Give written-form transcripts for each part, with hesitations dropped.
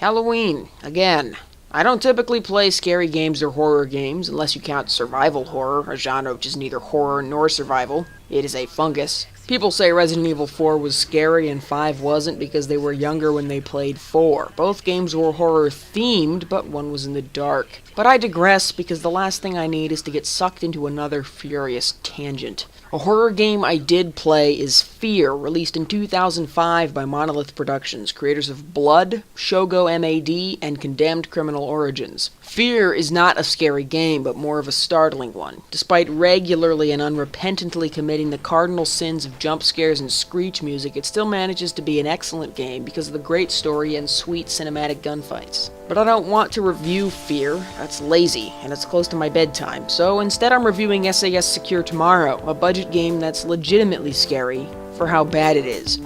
Halloween, again. I don't typically play scary games or horror games, unless you count survival horror, a genre which is neither horror nor survival. It is a fungus. People say Resident Evil 4 was scary and 5 wasn't because they were younger when they played 4. Both games were horror themed, but one was in the dark. But I digress because the last thing I need is to get sucked into another furious tangent. A horror game I did play is Fear, released in 2005 by Monolith Productions, creators of Blood, Shogo MAD, and Condemned Criminal Origins. Fear is not a scary game, but more of a startling one. Despite regularly and unrepentantly committing the cardinal sins of jump scares and screech music, it still manages to be an excellent game because of the great story and sweet cinematic gunfights. But I don't want to review Fear, that's lazy, and it's close to my bedtime, so instead I'm reviewing SAS Secure Tomorrow, a budget game that's legitimately scary for how bad it is.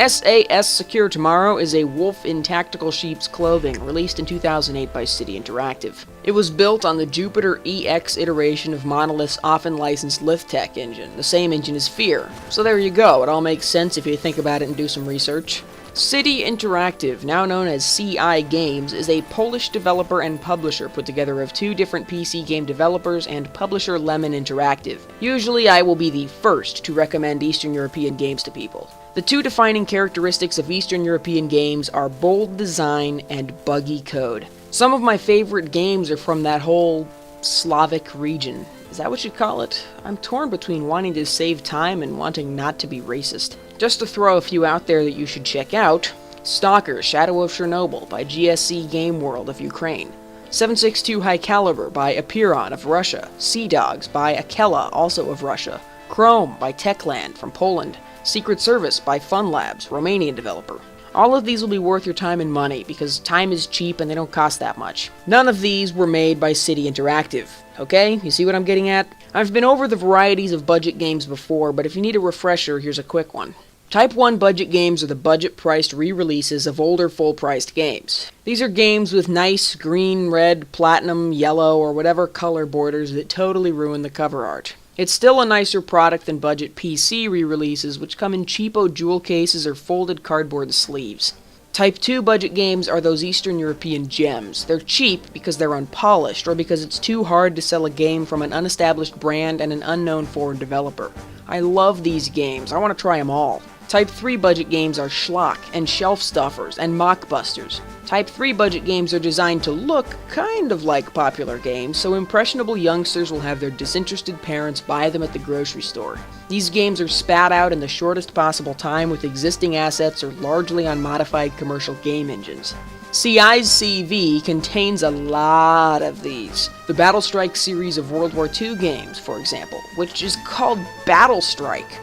SAS Secure Tomorrow is a wolf in tactical sheep's clothing, released in 2008 by City Interactive. It was built on the Jupiter EX iteration of Monolith's often licensed Lithtech engine, the same engine as Fear. So there you go, it all makes sense if you think about it and do some research. City Interactive, now known as CI Games, is a Polish developer and publisher put together of two different PC game developers and publisher Lemon Interactive. Usually I will be the first to recommend Eastern European games to people. The two defining characteristics of Eastern European games are bold design and buggy code. Some of my favorite games are from that whole Slavic region. Is that what you call it? I'm torn between wanting to save time and wanting not to be racist. Just to throw a few out there that you should check out: Stalker, Shadow of Chernobyl by GSC Game World of Ukraine, 762 High Caliber by Apiron of Russia, Sea Dogs by Akela, also of Russia, Chrome by Techland from Poland, Secret Service by Fun Labs, Romanian developer. All of these will be worth your time and money, because time is cheap and they don't cost that much. None of these were made by City Interactive. Okay? You see what I'm getting at? I've been over the varieties of budget games before, but if you need a refresher, here's a quick one. Type 1 budget games are the budget-priced re-releases of older full-priced games. These are games with nice green, red, platinum, yellow, or whatever color borders that totally ruin the cover art. It's still a nicer product than budget PC re-releases, which come in cheapo jewel cases or folded cardboard sleeves. Type 2 budget games are those Eastern European gems. They're cheap because they're unpolished, or because it's too hard to sell a game from an unestablished brand and an unknown foreign developer. I love these games. I want to try them all. Type 3 budget games are schlock and shelf stuffers and mockbusters. Type 3 budget games are designed to look kind of like popular games, so impressionable youngsters will have their disinterested parents buy them at the grocery store. These games are spat out in the shortest possible time with existing assets or largely unmodified commercial game engines. CI's CV contains a lot of these. The Battle Strike series of World War II games, for example, which is called Battle Strike.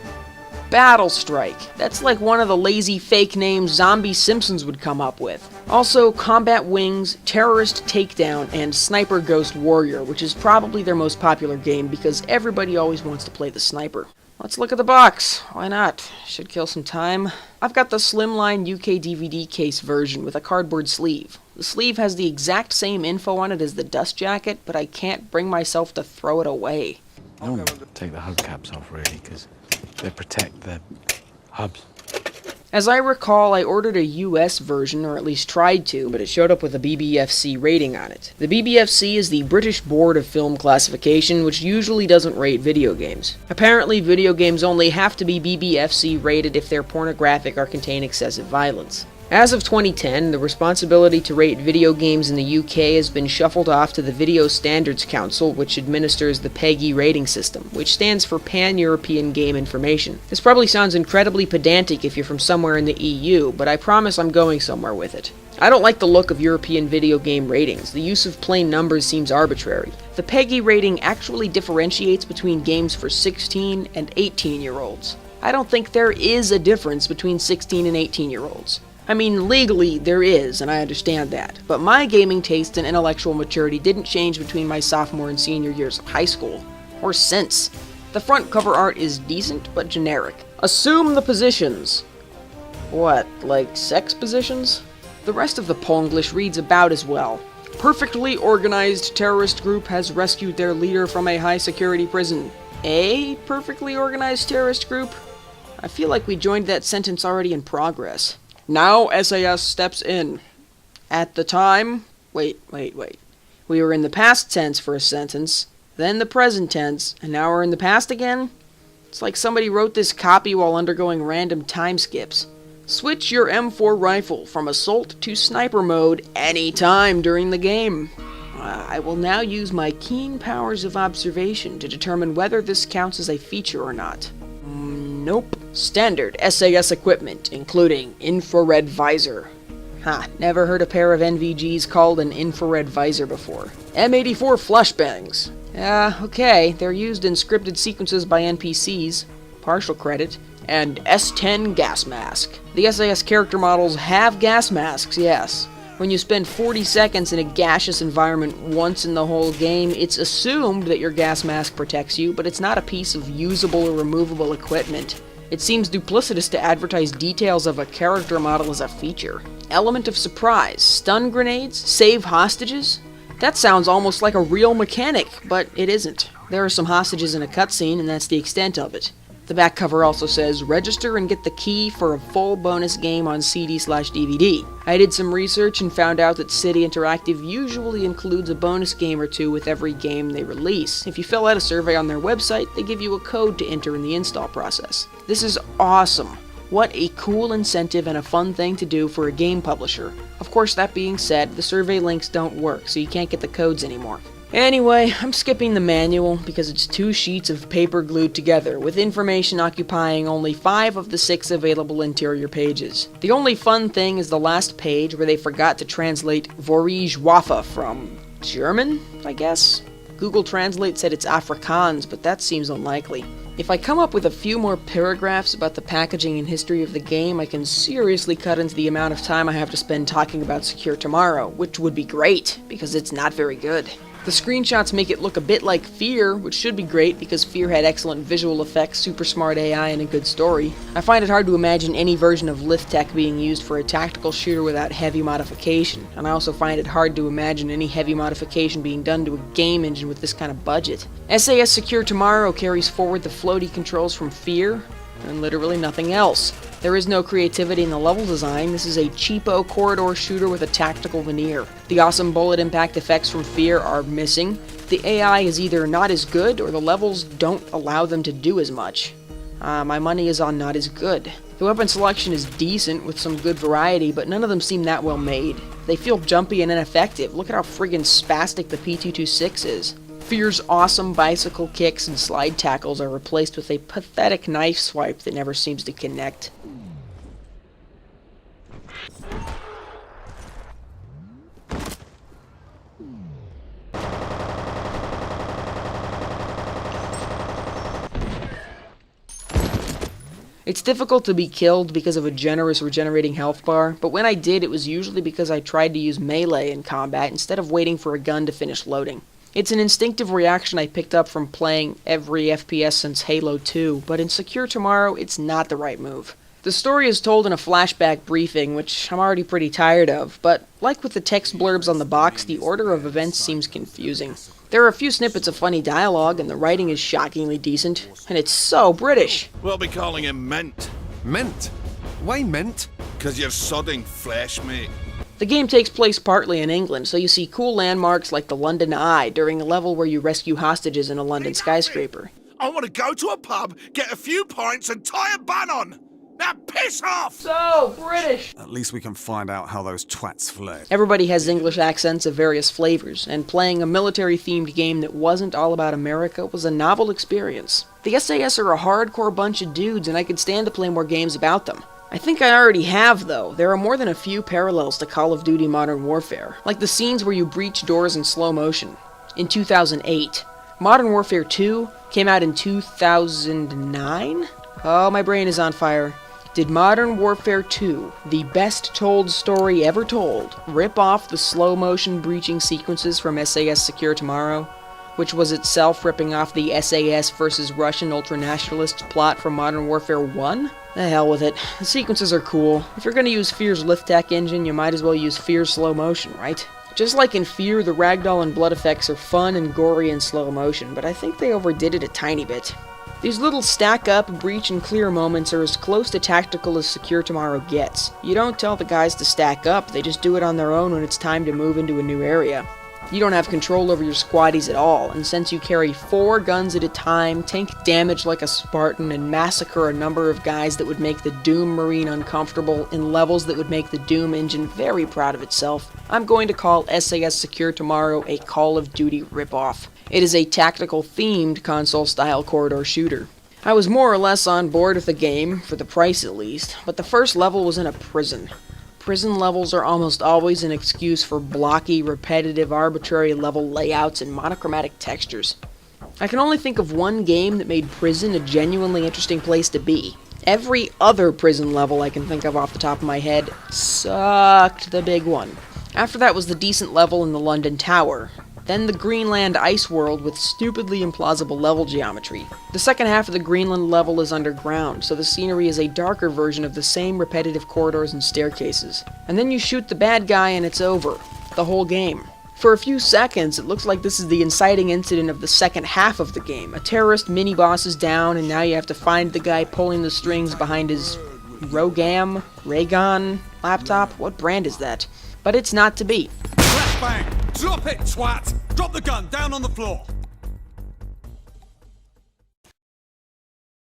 Battle Strike. That's like one of the lazy fake names Zombie Simpsons would come up with. Also, Combat Wings, Terrorist Takedown, and Sniper Ghost Warrior, which is probably their most popular game because everybody always wants to play the sniper. Let's look at the box. Why not? Should kill some time. I've got the slimline UK DVD case version with a cardboard sleeve. The sleeve has the exact same info on it as the dust jacket, but I can't bring myself to throw it away. I don't want to take the hubcaps off, really, because they protect the hubs. As I recall, I ordered a US version, or at least tried to, but it showed up with a BBFC rating on it. The BBFC is the British Board of Film Classification, which usually doesn't rate video games. Apparently, video games only have to be BBFC rated if they're pornographic or contain excessive violence. As of 2010, the responsibility to rate video games in the UK has been shuffled off to the Video Standards Council, which administers the PEGI rating system, which stands for Pan-European Game Information. This probably sounds incredibly pedantic if you're from somewhere in the EU, but I promise I'm going somewhere with it. I don't like the look of European video game ratings. The use of plain numbers seems arbitrary. The PEGI rating actually differentiates between games for 16 and 18-year-olds. I don't think there is a difference between 16 and 18-year-olds. I mean, legally, there is, and I understand that, but my gaming taste and intellectual maturity didn't change between my sophomore and senior years of high school, or since. The front cover art is decent, but generic. Assume the positions. What, like sex positions? The rest of the Polnglish reads about as well. perfectly organized terrorist group has rescued their leader from a high-security prison. A perfectly organized terrorist group? I feel like we joined that sentence already in progress. Now SAS steps in. At the time... Wait. We were in the past tense for a sentence, then the present tense, and now we're in the past again? It's like somebody wrote this copy while undergoing random time skips. Switch your M4 rifle from assault to sniper mode any time during the game. I will now use my keen powers of observation to determine whether this counts as a feature or not. Nope. Standard SAS equipment, including infrared visor. Never heard a pair of NVGs called an infrared visor before. M84 flashbangs. Okay, they're used in scripted sequences by NPCs. Partial credit. And S10 gas mask. The SAS character models have gas masks, yes. When you spend 40 seconds in a gaseous environment once in the whole game, it's assumed that your gas mask protects you, but it's not a piece of usable or removable equipment. It seems duplicitous to advertise details of a character model as a feature. Element of surprise, stun grenades, save hostages? That sounds almost like a real mechanic, but it isn't. There are some hostages in a cutscene, and that's the extent of it. The back cover also says, register and get the key for a full bonus game on CD/DVD. I did some research and found out that City Interactive usually includes a bonus game or two with every game they release. If you fill out a survey on their website, they give you a code to enter in the install process. This is awesome. What a cool incentive and a fun thing to do for a game publisher. Of course, that being said, the survey links don't work, so you can't get the codes anymore. Anyway, I'm skipping the manual because it's 2 sheets of paper glued together, with information occupying only 5 of the 6 available interior pages. The only fun thing is the last page where they forgot to translate SrIj982DeCs from German, I guess? Google Translate said it's Afrikaans, but that seems unlikely. If I come up with a few more paragraphs about the packaging and history of the game, I can seriously cut into the amount of time I have to spend talking about Secure Tomorrow, which would be great, because it's not very good. The screenshots make it look a bit like Fear, which should be great because Fear had excellent visual effects, super smart AI, and a good story. I find it hard to imagine any version of Lithtech being used for a tactical shooter without heavy modification, and I also find it hard to imagine any heavy modification being done to a game engine with this kind of budget. SAS Secure Tomorrow carries forward the floaty controls from Fear, and literally nothing else. There is no creativity in the level design. This is a cheapo corridor shooter with a tactical veneer. The awesome bullet impact effects from Fear are missing. The AI is either not as good, or the levels don't allow them to do as much. My money is on not as good. The weapon selection is decent, with some good variety, but none of them seem that well made. They feel jumpy and ineffective. Look at how friggin' spastic the P226 is. Fear's awesome bicycle kicks and slide tackles are replaced with a pathetic knife swipe that never seems to connect. It's difficult to be killed because of a generous regenerating health bar, but when I did, it was usually because I tried to use melee in combat instead of waiting for a gun to finish loading. It's an instinctive reaction I picked up from playing every FPS since Halo 2, but in Secure Tomorrow, it's not the right move. The story is told in a flashback briefing, which I'm already pretty tired of, but like with the text blurbs on the box, the order of events seems confusing. There are a few snippets of funny dialogue, and the writing is shockingly decent, and it's so British. We'll be calling him Mint. Mint? Why mint? 'Cause you're sodding flesh, mate. The game takes place partly in England, so you see cool landmarks like the London Eye during a level where you rescue hostages in a London skyscraper. I want to go to a pub, get a few pints, and tie a bun on. Now piss off! So British! At least we can find out how those twats fled. Everybody has English accents of various flavors, and playing a military-themed game that wasn't all about America was a novel experience. The SAS are a hardcore bunch of dudes, and I could stand to play more games about them. I think I already have, though. There are more than a few parallels to Call of Duty Modern Warfare, like the scenes where you breach doors in slow motion. In 2008. Modern Warfare 2 came out in 2009? Oh, my brain is on fire. Did Modern Warfare 2, the best told story ever told, rip off the slow motion breaching sequences from SAS Secure Tomorrow, which was itself ripping off the SAS versus Russian ultranationalists plot from Modern Warfare 1? The hell with it. The sequences are cool. If you're gonna use Fear's Lithtech engine, you might as well use Fear's slow motion, right? Just like in Fear, the ragdoll and blood effects are fun and gory in slow motion, but I think they overdid it a tiny bit. These little stack up, breach, and clear moments are as close to tactical as Secure Tomorrow gets. You don't tell the guys to stack up, they just do it on their own when it's time to move into a new area. You don't have control over your squaddies at all, and since you carry 4 guns at a time, tank damage like a Spartan, and massacre a number of guys that would make the Doom Marine uncomfortable in levels that would make the Doom engine very proud of itself, I'm going to call SAS Secure Tomorrow a Call of Duty ripoff. It is a tactical-themed console-style corridor shooter. I was more or less on board with the game, for the price at least, but the first level was in a prison. Prison levels are almost always an excuse for blocky, repetitive, arbitrary level layouts and monochromatic textures. I can only think of one game that made prison a genuinely interesting place to be. Every other prison level I can think of off the top of my head sucked the big one. After that was the decent level in the London Tower. Then the Greenland ice world with stupidly implausible level geometry. The second half of the Greenland level is underground, so the scenery is a darker version of the same repetitive corridors and staircases. And then you shoot the bad guy and it's over. The whole game. For a few seconds, it looks like this is the inciting incident of the second half of the game. A terrorist mini-boss is down, and now you have to find the guy pulling the strings behind his Raygon laptop? What brand is that? But it's not to be. Bang! Drop it, twat! Drop the gun, down on the floor!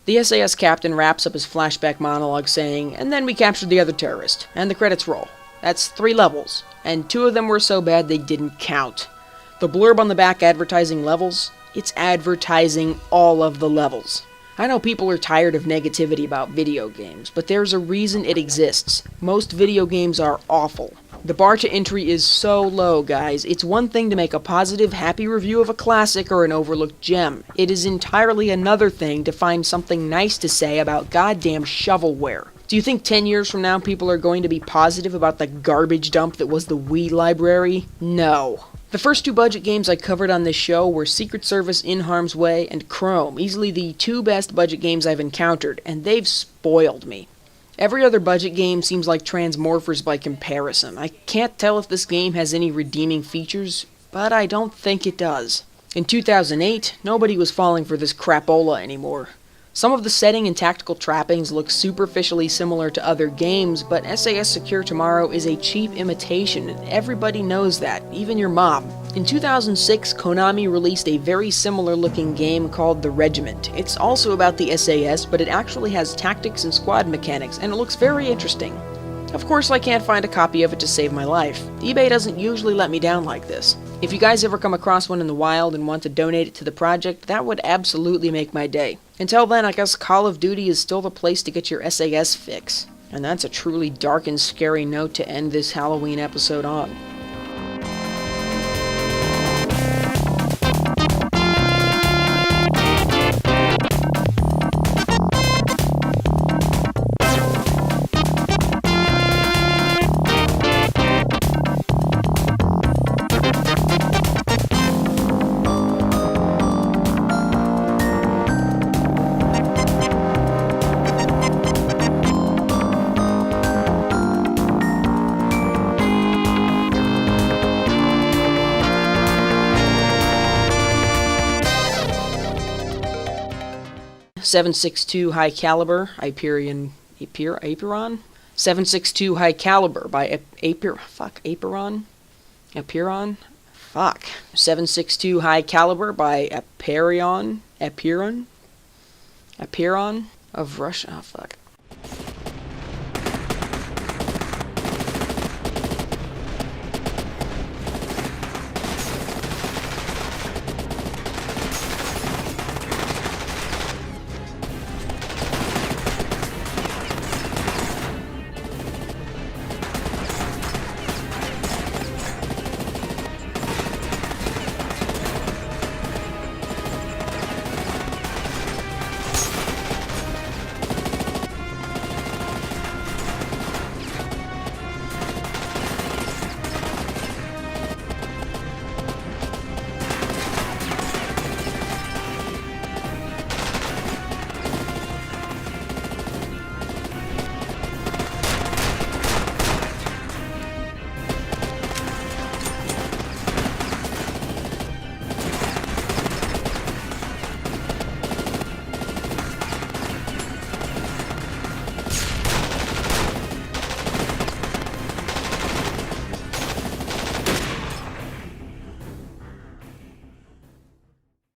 The SAS captain wraps up his flashback monologue saying, "And then we captured the other terrorist," and the credits roll. That's 3 levels, and 2 of them were so bad they didn't count. The blurb on the back advertising levels, it's advertising all of the levels. I know people are tired of negativity about video games, but there's a reason it exists. Most video games are awful. The bar to entry is so low, guys. It's one thing to make a positive, happy review of a classic or an overlooked gem. It is entirely another thing to find something nice to say about goddamn shovelware. Do you think 10 years from now people are going to be positive about the garbage dump that was the Wii library? No. The first 2 budget games I covered on this show were Secret Service In Harm's Way and Chrome, easily the 2 best budget games I've encountered, and they've spoiled me. Every other budget game seems like Transmorphers by comparison. I can't tell if this game has any redeeming features, but I don't think it does. In 2008, nobody was falling for this crapola anymore. Some of the setting and tactical trappings look superficially similar to other games, but SAS Secure Tomorrow is a cheap imitation, and everybody knows that, even your mom. In 2006, Konami released a very similar looking game called The Regiment. It's also about the SAS, but it actually has tactics and squad mechanics, and it looks very interesting. Of course, I can't find a copy of it to save my life. eBay doesn't usually let me down like this. If you guys ever come across one in the wild and want to donate it to the project, that would absolutely make my day. Until then, I guess Call of Duty is still the place to get your SAS fix. And that's a truly dark and scary note to end this Halloween episode on. .762 High Caliber, Apiron? 762 High Caliber by Apiron? 762 High Caliber by Apiron of Russia. Oh, fuck.